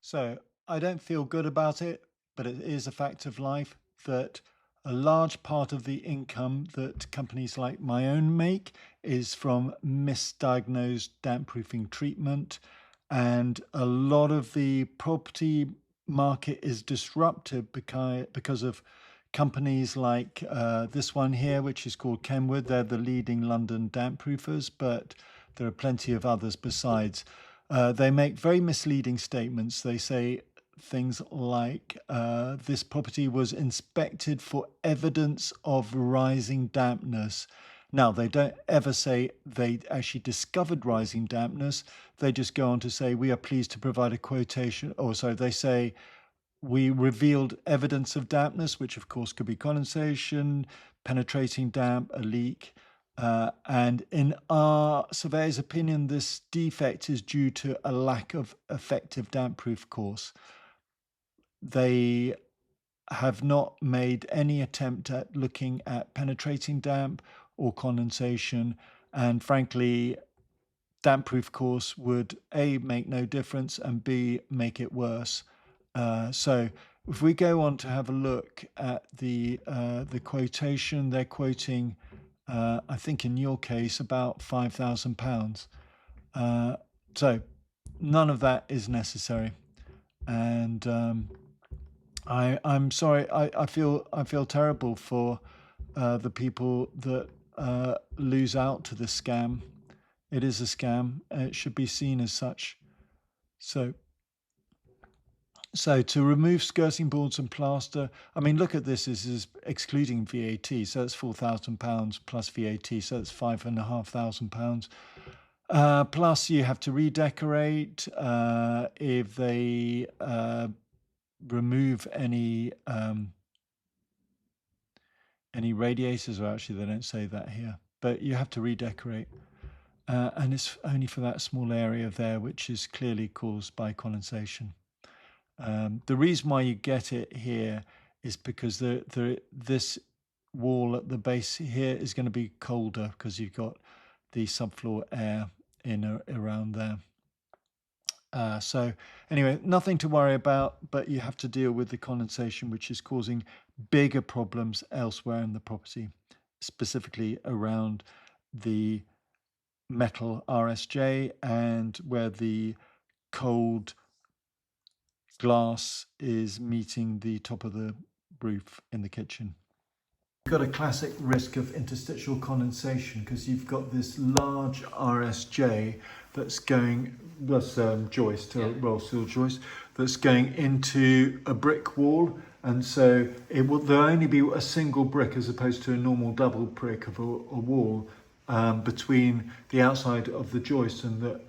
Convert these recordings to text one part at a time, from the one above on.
So I don't feel good about it, but it is a fact of life that a large part of the income that companies like my own make is from misdiagnosed damp proofing treatment. And a lot of the property market is disrupted because of companies like this one here, which is called Kenwood. They're the leading London damp proofers, but there are plenty of others besides. They make very misleading statements. They say things like this property was inspected for evidence of rising dampness. Now, they don't ever say they actually discovered rising dampness. They just go on to say, we are pleased to provide a quotation. Or so they say, we revealed evidence of dampness, which of course could be condensation, penetrating damp, a leak. And in our surveyor's opinion, this defect is due to a lack of effective damp proof course. They have not made any attempt at looking at penetrating damp or condensation. And frankly, damp proof course would A, make no difference, and B, make it worse. So if we go on to have a look at the quotation, they're quoting, I think in your case, about £5,000. So none of that is necessary. And I'm sorry, I feel terrible for the people that lose out to this scam. It is a scam. It should be seen as such. So to remove skirting boards and plaster, I mean, look at this. This is excluding VAT, so that's £4,000 plus VAT, so that's £5,500. Plus, you have to redecorate if they remove any radiators. Or actually, they don't say that here, but you have to redecorate. And it's only for that small area there, which is clearly caused by condensation. The reason why you get it here is because this wall at the base here is going to be colder because you've got the subfloor air in around there. So anyway, nothing to worry about, but you have to deal with the condensation, which is causing bigger problems elsewhere in the property, specifically around the metal RSJ and where the cold glass is meeting the top of the roof in the kitchen. You've got a classic risk of interstitial condensation because you've got this large RSJ that's going, that's joist, a roll seal joist, that's going into a brick wall, and so there'll only be a single brick as opposed to a normal double brick of a wall between the outside of the joist and the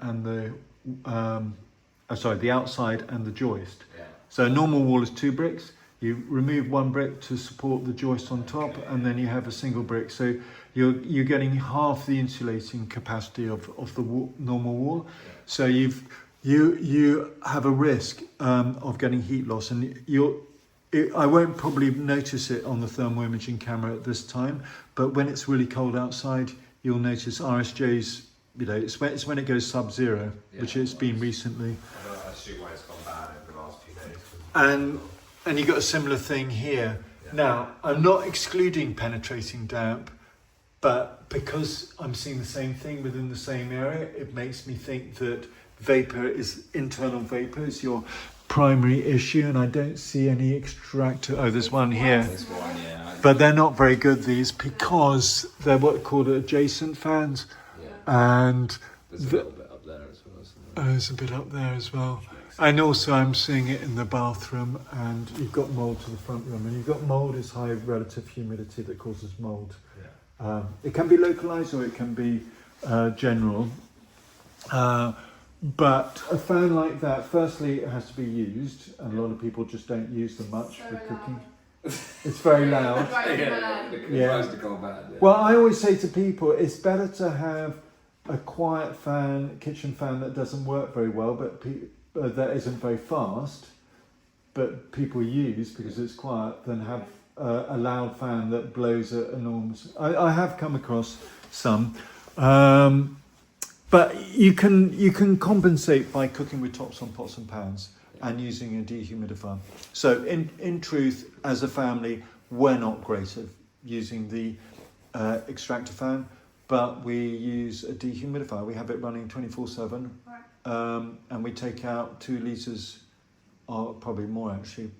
outside and the joist. Yeah. So a normal wall is 2 bricks. You remove 1 brick to support the joist on top, and then you have a single brick. So you're getting half the insulating capacity of the normal wall. Yeah. So you have a risk of getting heat loss, and I won't probably notice it on the thermal imaging camera at this time, but when it's really cold outside, you'll notice RSJs. It's when it goes sub-zero, which it's been recently. I assume why it's gone bad over the last few days. And you got a similar thing here. Yeah. Now, I'm not excluding penetrating damp, but because I'm seeing the same thing within the same area, it makes me think that internal vapor is your primary issue, and I don't see any extractor. Oh, there's one here. There's one, yeah. But they're not very good, these, because they're what are called adjacent fans. And there's a little bit up there as well. There's a bit up there as well. And also I'm seeing it in the bathroom, and you've got mould to the front room, and you've got mould is high relative humidity that causes mould. Yeah. It can be localised or it can be general. But a fan like that, firstly, it has to be used, and a lot of people just don't use them much for cooking. It's very loud. Yeah. Well, I always say to people, it's better to have a quiet fan, kitchen fan that doesn't work very well, but that isn't very fast, but people use because it's quiet, than have a loud fan that blows enormous. I have come across some, but you can compensate by cooking with tops on pots and pans. and using a dehumidifier. So in truth, as a family, we're not great at using the extractor fan, but we use a dehumidifier. We have it running 24/7, and we take out 2 litres, or probably more actually,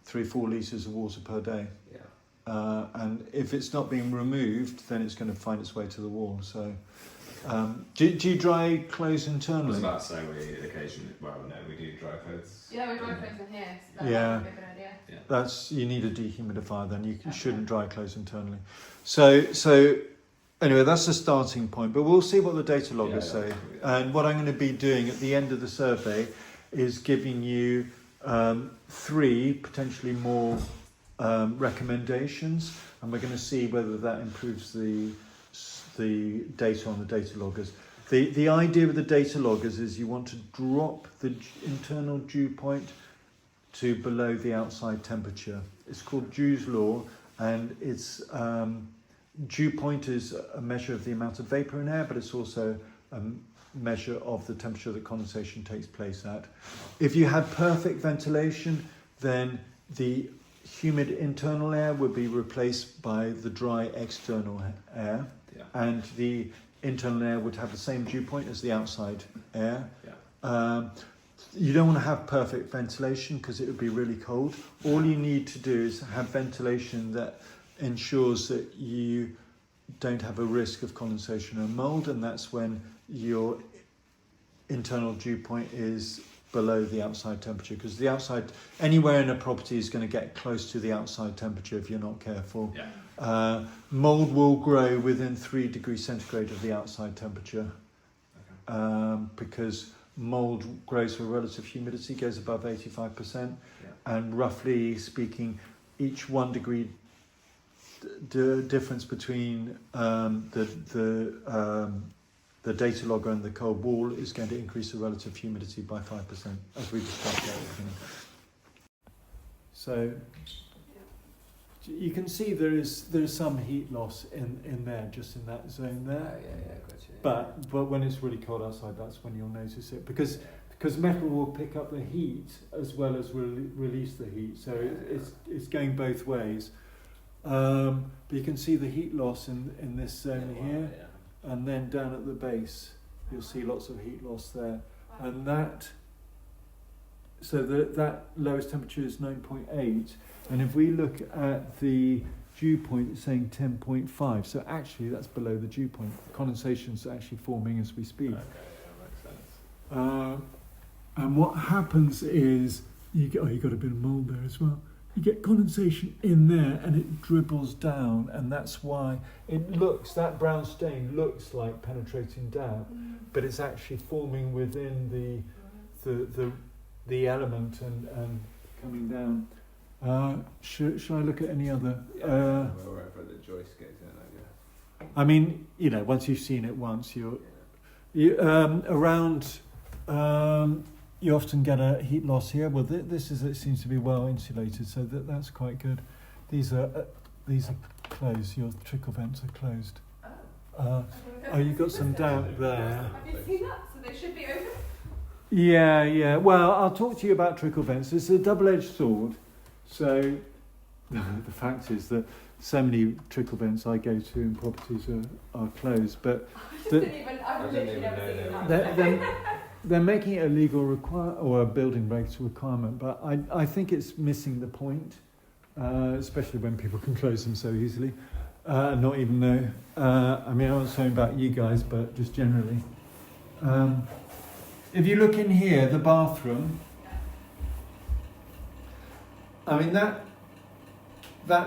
3-4 litres of water per day. Yeah. And if it's not being removed, then it's going to find its way to the wall. So, do you dry clothes I was internally? about to say we occasionally, well, no, we do dry clothes. Yeah, we dry clothes in here. So that Yeah. might be a good idea. That's, you need a dehumidifier. Then you shouldn't dry clothes internally. So anyway, that's the starting point. But we'll see what the data loggers say. And what I'm going to be doing at the end of the survey is giving you 3, potentially more recommendations, and we're going to see whether that improves the data on the data loggers. The idea with the data loggers is you want to drop the internal dew point to below the outside temperature. It's called Dew's law, and it's dew point is a measure of the amount of vapour in air, but it's also a measure of the temperature that condensation takes place at. If you had perfect ventilation, then the humid internal air would be replaced by the dry external air, and the internal air would have the same dew point as the outside air. You don't want to have perfect ventilation because it would be really cold. All you need to do is have ventilation that ensures that you don't have a risk of condensation and mould, and that's when your internal dew point is below the outside temperature, because the outside, anywhere in a property is going to get close to the outside temperature if you're not careful. Mould will grow within 3 degrees centigrade of the outside temperature, because mould grows with relative humidity, goes above 85%, and roughly speaking, each 1 degree difference between the data logger and the cold wall is going to increase the relative humidity by 5%, as we discussed earlier. So you can see there is some heat loss in there, just in that zone there. Gotcha. But when it's really cold outside, that's when you'll notice it, because metal will pick up the heat as well as release the heat, so it's going both ways. But you can see the heat loss in this zone here, and then down at the base you'll see lots of heat loss there, and that lowest temperature is 9.8, and if we look at the dew point, it's saying 10.5, so actually that's below the dew point. Condensation's actually forming as we speak. Okay, that makes sense. And what happens is you got a bit of mould there as well. You get condensation in there and it dribbles down, and that's why that brown stain looks like penetrating damp, but it's actually forming within the element and coming down. Should I look at any other? Wherever the joist goes in, I guess. I mean, once you've seen it once, you often get a heat loss here. Well, it seems to be well insulated, so that's quite good. These are closed. Your trickle vents are closed. You've got some damp there. Have you seen that? So they should be open? Yeah. Well, I'll talk to you about trickle vents. It's a double-edged sword. So the fact is that so many trickle vents I go to in properties are closed, but I didn't even know that. they're making it a legal or a building regs requirement, but I think it's missing the point, especially when people can close them so easily. Not even know. I mean, I'm not saying about you guys, but just generally. If you look in here, the bathroom. I mean, that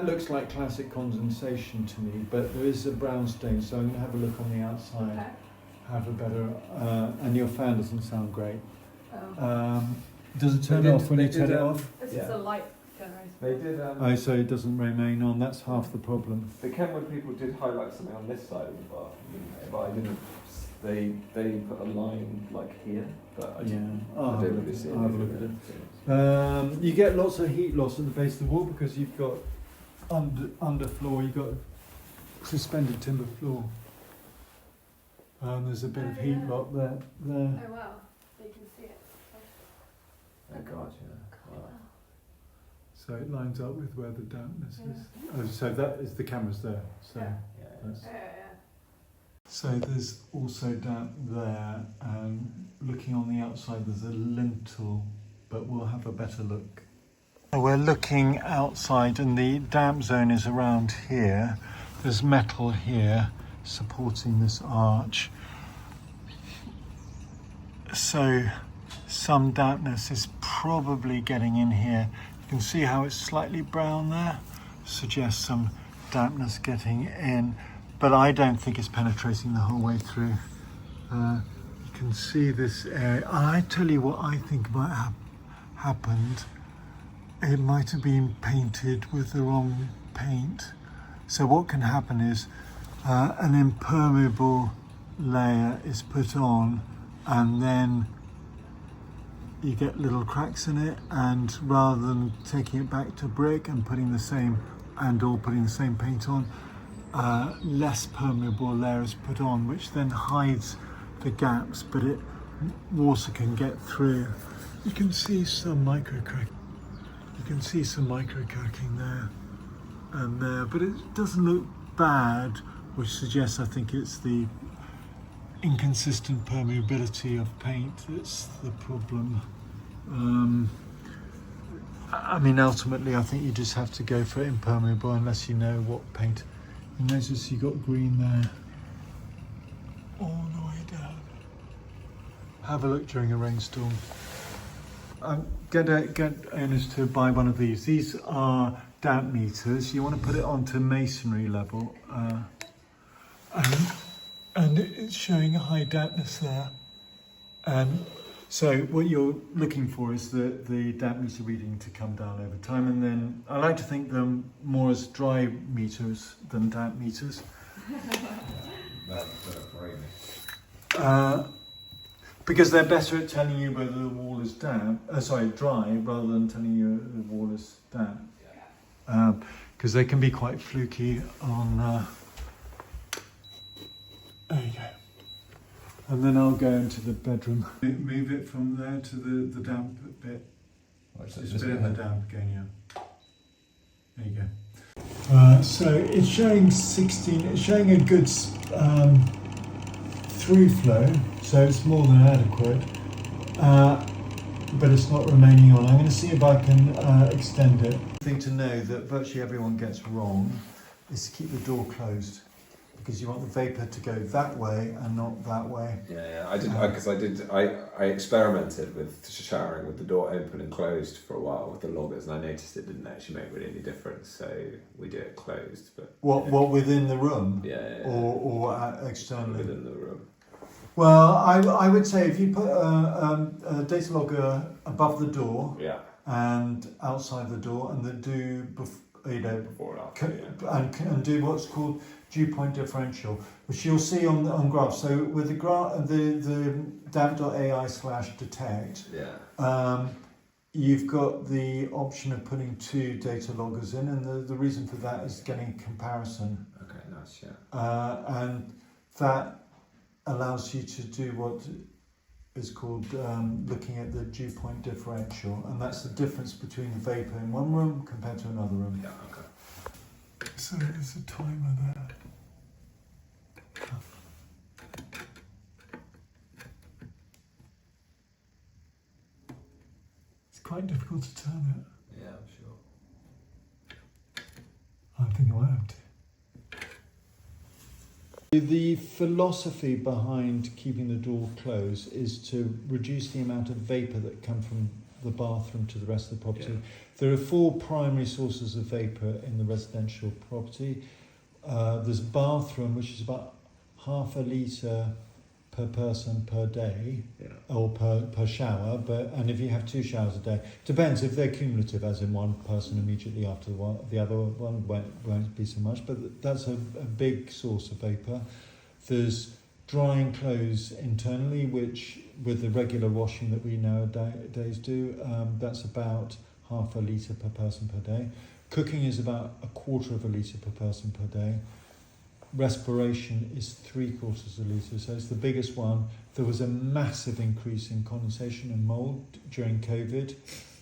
looks like classic condensation to me, but there is a brown stain, so I'm going to have a look on the outside. Okay. Have a better, and your fan doesn't sound great. Oh. Does it turn off when you turn it off? This is a light generator. They did. Oh, so it doesn't remain on. That's half the problem. The Kenwood people did highlight something on this side of the bath, but I didn't. They put a line like here, but I didn't really see it. I'll have a look at it. You get lots of heat loss at the base of the wall because you've got underfloor. You've got suspended timber floor. There's a bit of heat loss there. Oh wow, so you can see it. Oh god, So it lines up with where the dampness is. Oh, so that is the camera's there. So that's. So there's also damp there, and looking on the outside there's a lintel, but we'll have a better look. So we're looking outside and the damp zone is around here. There's metal here supporting this arch. So some dampness is probably getting in here. You can see how it's slightly brown there. Suggests some dampness getting in, but I don't think it's penetrating the whole way through. You can see this area. I tell you what I think might have happened. It might have been painted with the wrong paint. So what can happen is an impermeable layer is put on, and then you get little cracks in it, and rather than taking it back to brick and putting the same paint on, less permeable layer is put on, which then hides the gaps, but water can get through. You can see some micro cracking. You can see some micro cracking there and there, but it doesn't look bad, which suggests I think it's the inconsistent permeability of paint that's the problem. I mean, ultimately, I think you just have to go for impermeable unless you know what paint. You notice you got green there all the way down. Have a look during a rainstorm. Get owners to buy one of these. These are damp meters. You want to put it onto masonry level, and it's showing a high dampness there. So what you're looking for is the damp meter reading to come down over time, and then I like to think them more as dry meters than damp meters. Because they're better at telling you whether the wall is dry rather than telling you the wall is damp. Because they can be quite fluky on. There you go. And then I'll go into the bedroom. Move it from there to the damp bit. Just a bit of the damp again, yeah. There you go. So it's showing 16. It's showing a good through flow, so it's more than adequate. But it's not remaining on. I'm going to see if I can extend it. The thing to know that virtually everyone gets wrong is to keep the door closed, because you want the vapour to go that way and not that way. Yeah. I experimented with showering with the door open and closed for a while with the loggers, and I noticed it didn't actually make really any difference. So we do it closed. But what within the room? Yeah. Or externally? Within the room. Well, I would say if you put a data logger above the door, and outside the door, and then do before and after, and do what's called dew point differential, which you'll see on graphs. So with the damp.ai/detect, you've got the option of putting 2 data loggers in, and the reason for that is getting comparison. Okay, nice, yeah. And that allows you to do what is called looking at the dew point differential, and that's the difference between the vapour in one room compared to another room. Yeah, okay. So there's a timer there. It's quite difficult to turn it. Yeah, I'm sure. I think I might have to. The philosophy behind keeping the door closed is to reduce the amount of vapour that come from the bathroom to the rest of the property. Yeah. There are 4 primary sources of vapour in the residential property. There's bathroom, which is about half a litre per person per day, or per shower. And if you have 2 showers a day, depends if they're cumulative, as in one person immediately after the other one won't be so much. But that's a big source of vapour. There's drying clothes internally, which with the regular washing that we nowadays do, that's about half a litre per person per day. Cooking is about a quarter of a litre per person per day. Respiration is 3/4 of a litre, so it's the biggest one. There was a massive increase in condensation and mould during COVID.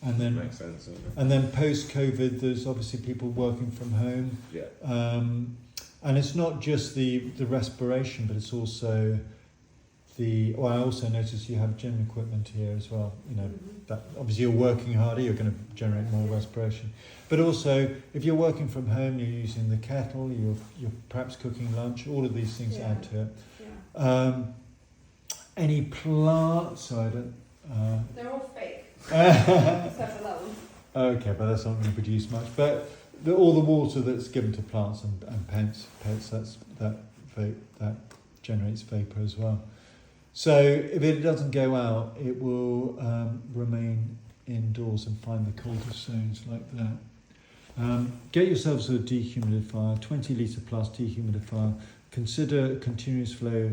And then makes sense. And then post-COVID, there's obviously people working from home. Yeah. And it's not just the respiration, but it's also I also noticed you have gym equipment here as well. You know, that obviously you're working harder, you're going to generate more respiration. But also, if you're working from home, you're using the kettle, you're perhaps cooking lunch, all of these things add to it. Yeah. Any plants? So I don't... They're all fake. Except for that one. Okay, but that's not going to produce much. But all the water that's given to plants and pets, that generates vapour as well. So if it doesn't go out, it will remain indoors and find the colder zones like that. Get yourselves a dehumidifier, 20 litre plus dehumidifier. Consider a continuous flow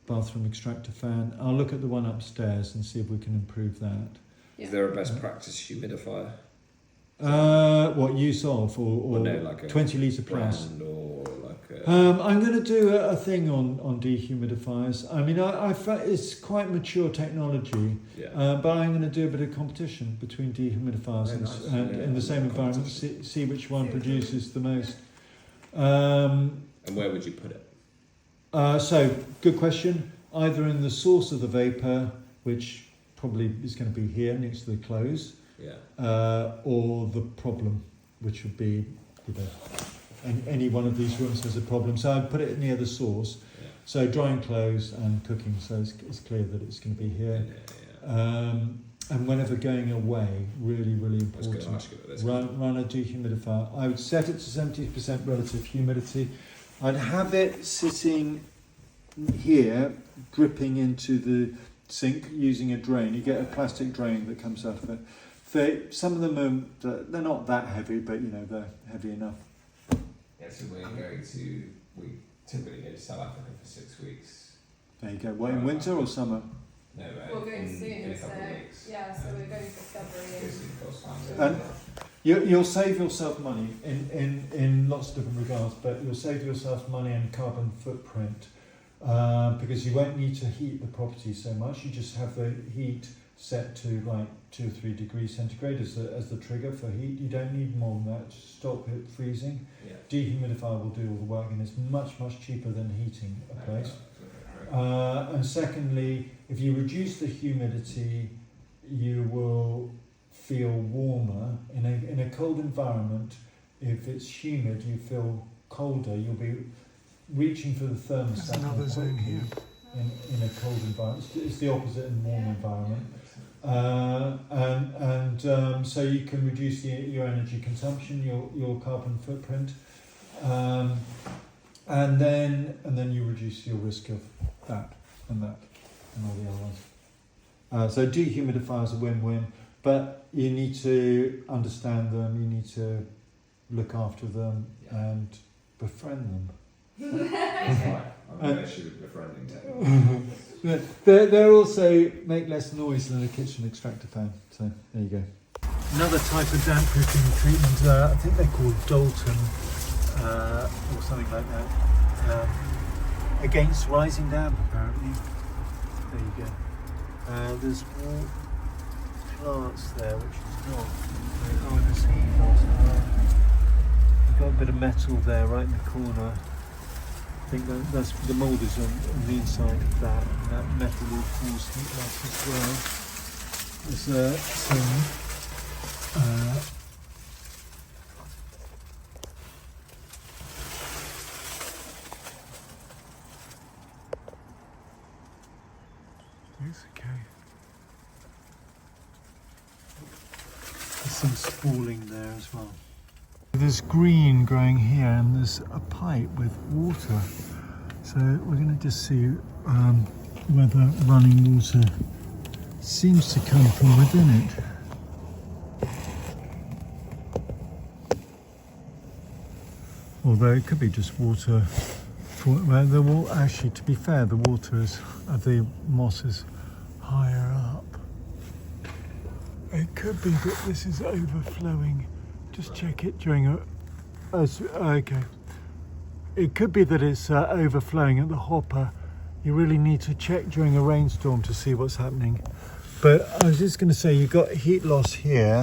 bathroom extractor fan. I'll look at the one upstairs and see if we can improve that. Is there a best practice humidifier? What use of, or no, like a 20 litre plus? Brand or like a... I'm going to do a thing on dehumidifiers. I mean, I it's quite mature technology, but I'm going to do a bit of competition between dehumidifiers and in the same environment, see which one produces the most. And where would you put it? So, good question. Either in the source of the vapour, which probably is going to be here next to the close, or the problem, which would be, any one of these rooms has a problem. So I'd put it near the source. Yeah. So drying clothes and cooking, so it's clear that it's going to be here. And whenever going away, really, really important, run a dehumidifier. I would set it to 70% relative humidity. I'd have it sitting here, dripping into the sink using a drain. You get a plastic drain that comes out of it. Some of them they're not that heavy, but they're heavy enough. Yeah, so we typically go to South Africa for 6 weeks. There you go. What, in winter or summer? No, we're going soon. In a couple of weeks. Yeah, so we're going to Discovery. And you'll save yourself money in lots of different regards, but you'll save yourself money and carbon footprint because you won't need to heat the property so much. You just have the heat set to like 2 or 3 degrees centigrade as the trigger for heat. You don't need more than that to stop it freezing. Dehumidifier will do all the work, and it's much cheaper than heating a place. And secondly, if you reduce the humidity, you will feel warmer. In a cold environment, if it's humid, you feel colder. You'll be reaching for the thermostat. There's another zone here. In a cold environment, it's the opposite in warm environment. So you can reduce your energy consumption, your carbon footprint, and then you reduce your risk of that and all the other ones. So dehumidifiers are win-win, but you need to understand them, you need to look after them and befriend them. That's right. I'm actually befriending technology. They also make less noise than a kitchen extractor fan. So there you go. Another type of damp proofing treatment, I think they're called Dalton or something like that. Against rising damp, apparently. There you go. There's more plants there, which is not. Oh, there's heat loss. We've got a bit of metal there, right in the corner. I think that's the mould is on the inside of that, and that metal will cause heat loss as well. There's some It's okay. there's some spalling there as well. There's green growing here, and there's a pipe with water. So we're going to just see whether running water seems to come from within it. Although it could be just water. Actually, to be fair, the water the moss is higher up. It could be that this is overflowing. Just check it during okay. It could be that it's overflowing at the hopper. You really need to check during a rainstorm to see what's happening. But I was just going to say, you've got heat loss here,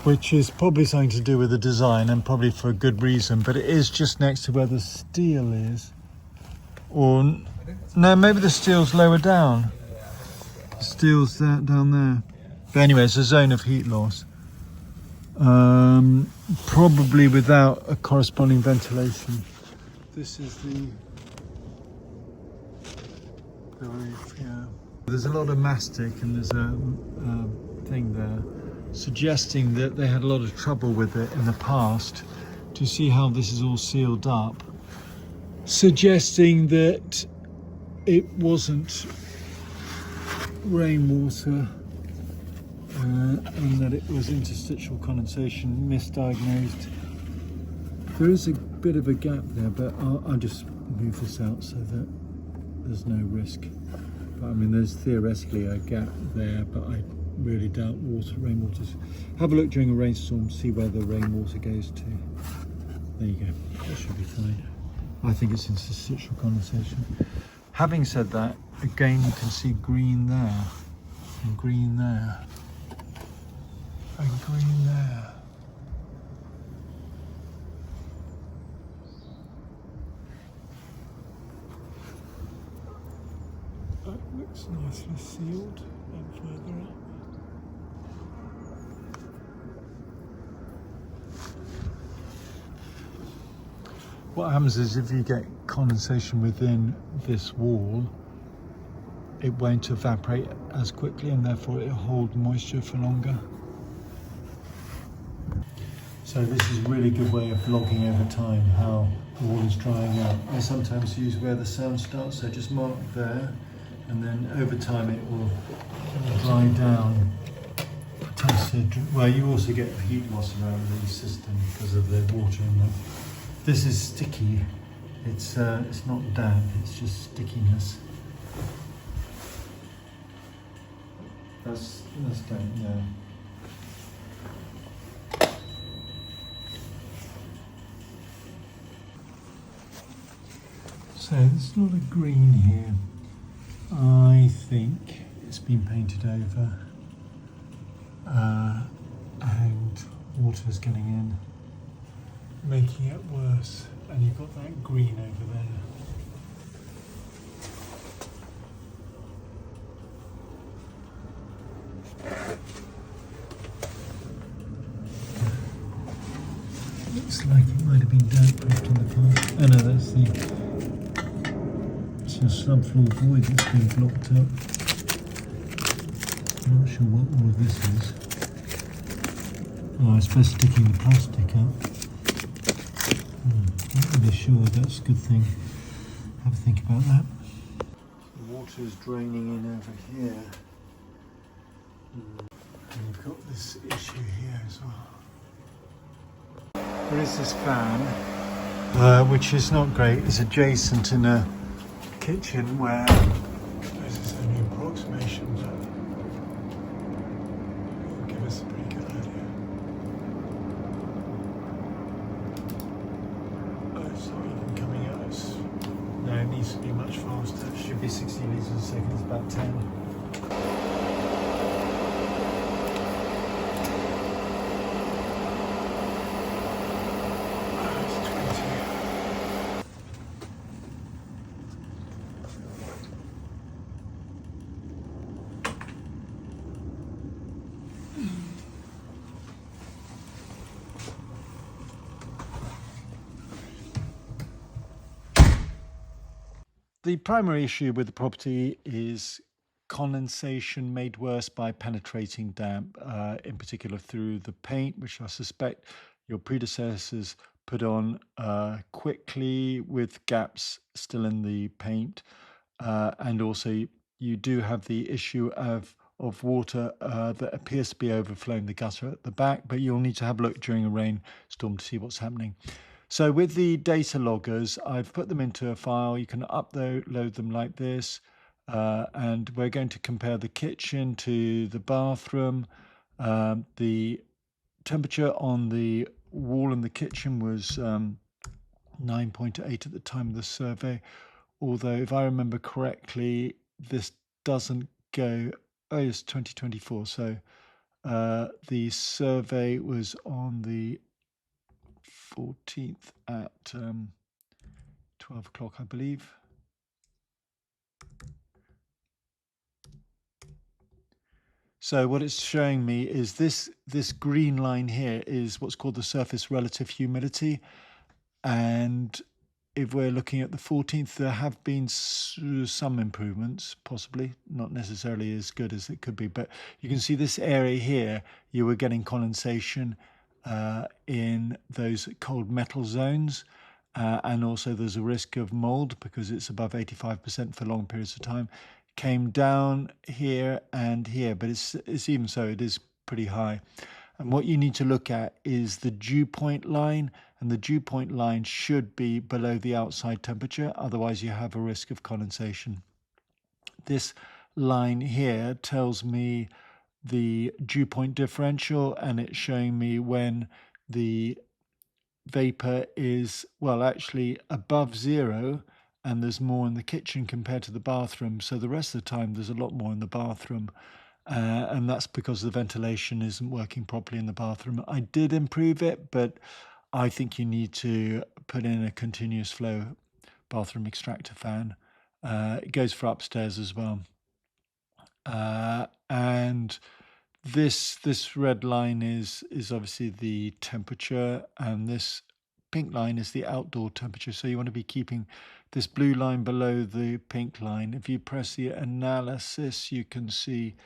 which is probably something to do with the design and probably for a good reason, but it is just next to where the steel is. Or, no, maybe the steel's lower down. The steel's down there. But anyway, it's a zone of heat loss. Probably without a corresponding ventilation. This is the roof, yeah. There's a lot of mastic and there's a thing there suggesting that they had a lot of trouble with it in the past. Do you see how this is all sealed up? Suggesting that it wasn't rainwater and that it was interstitial condensation, misdiagnosed. There is a bit of a gap there, but I'll just move this out so that there's no risk. But I mean, there's theoretically a gap there, but I really doubt rainwater. Have a look during a rainstorm, see where the rainwater goes to. There you go, that should be fine. I think it's interstitial condensation. Having said that, again, you can see green there, and green there, and green there. That looks nicely sealed and further up. What happens is if you get condensation within this wall, it won't evaporate as quickly and therefore it'll hold moisture for longer. So this is a really good way of logging over time how the wall is drying out. I sometimes use where the sound starts, so just mark there, and then over time it will dry down. Well, you also get heat loss around the system because of the water in there. This is sticky. It's not damp, it's just stickiness. That's damp, yeah. So there's a lot of green here. I think it's been painted over and water's getting in, making it worse. And you've got that green over there. Looks like it might have been damp proofed in the past. Oh no, that's the subfloor void that's been blocked up. I'm not sure what all of this is. Oh, I suppose sticking the plastic up. Not really sure, that's a good thing. Have a think about that. The water is draining in over here. And you've got this issue here as well. There is this fan, which is not great. It's adjacent in a kitchen where this is only an approximation, but it'll give us a pretty good idea. Oh, it's not even coming out. No, it needs to be much faster. It should be 60 litres a second. It's about 10. The primary issue with the property is condensation made worse by penetrating damp, in particular through the paint, which I suspect your predecessors put on quickly with gaps still in the paint. And also you do have the issue of water that appears to be overflowing the gutter at the back, but you'll need to have a look during a rainstorm to see what's happening. So with the data loggers, I've put them into a file. You can upload them like this. And we're going to compare the kitchen to the bathroom. The temperature on the wall in the kitchen was 9.8 at the time of the survey. Although, if I remember correctly, this doesn't go oh, it's 2024. So the survey was on the 14th at 12 o'clock, I believe. So what it's showing me is this green line here is what's called the surface relative humidity. And if we're looking at the 14th, there have been some improvements, possibly not necessarily as good as it could be. But you can see this area here, you were getting condensation in those cold metal zones. And also there's a risk of mold because it's above 85% for long periods of time. Came down here and here, but it's even so, it is pretty high. And what you need to look at is the dew point line, and the dew point line should be below the outside temperature, otherwise you have a risk of condensation. This line here tells me the dew point differential, and it's showing me when the vapor is, well, actually above zero, and there's more in the kitchen compared to the bathroom. So the rest of the time there's a lot more in the bathroom. And that's because the ventilation isn't working properly in the bathroom. I did improve it, but I think you need to put in a continuous flow bathroom extractor fan. It goes for upstairs as well. And this red line is obviously the temperature, and this pink line is the outdoor temperature. So you want to be keeping this blue line below the pink line. If you press the analysis, you can see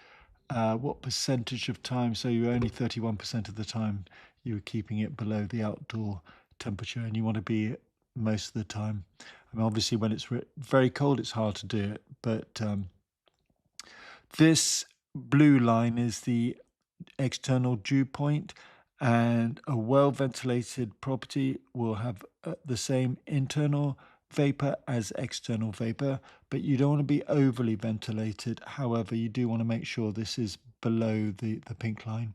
what percentage of time. So you're only 31% of the time you're keeping it below the outdoor temperature, and you want to be most of the time. I mean, obviously when it's very cold, it's hard to do it, but this blue line is the external dew point, and a well ventilated property will have the same internal vapor as external vapor, but you don't want to be overly ventilated. However, you do want to make sure this is below the pink line.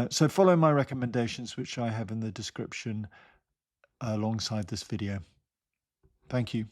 So follow my recommendations, which I have in the description alongside this video. Thank you.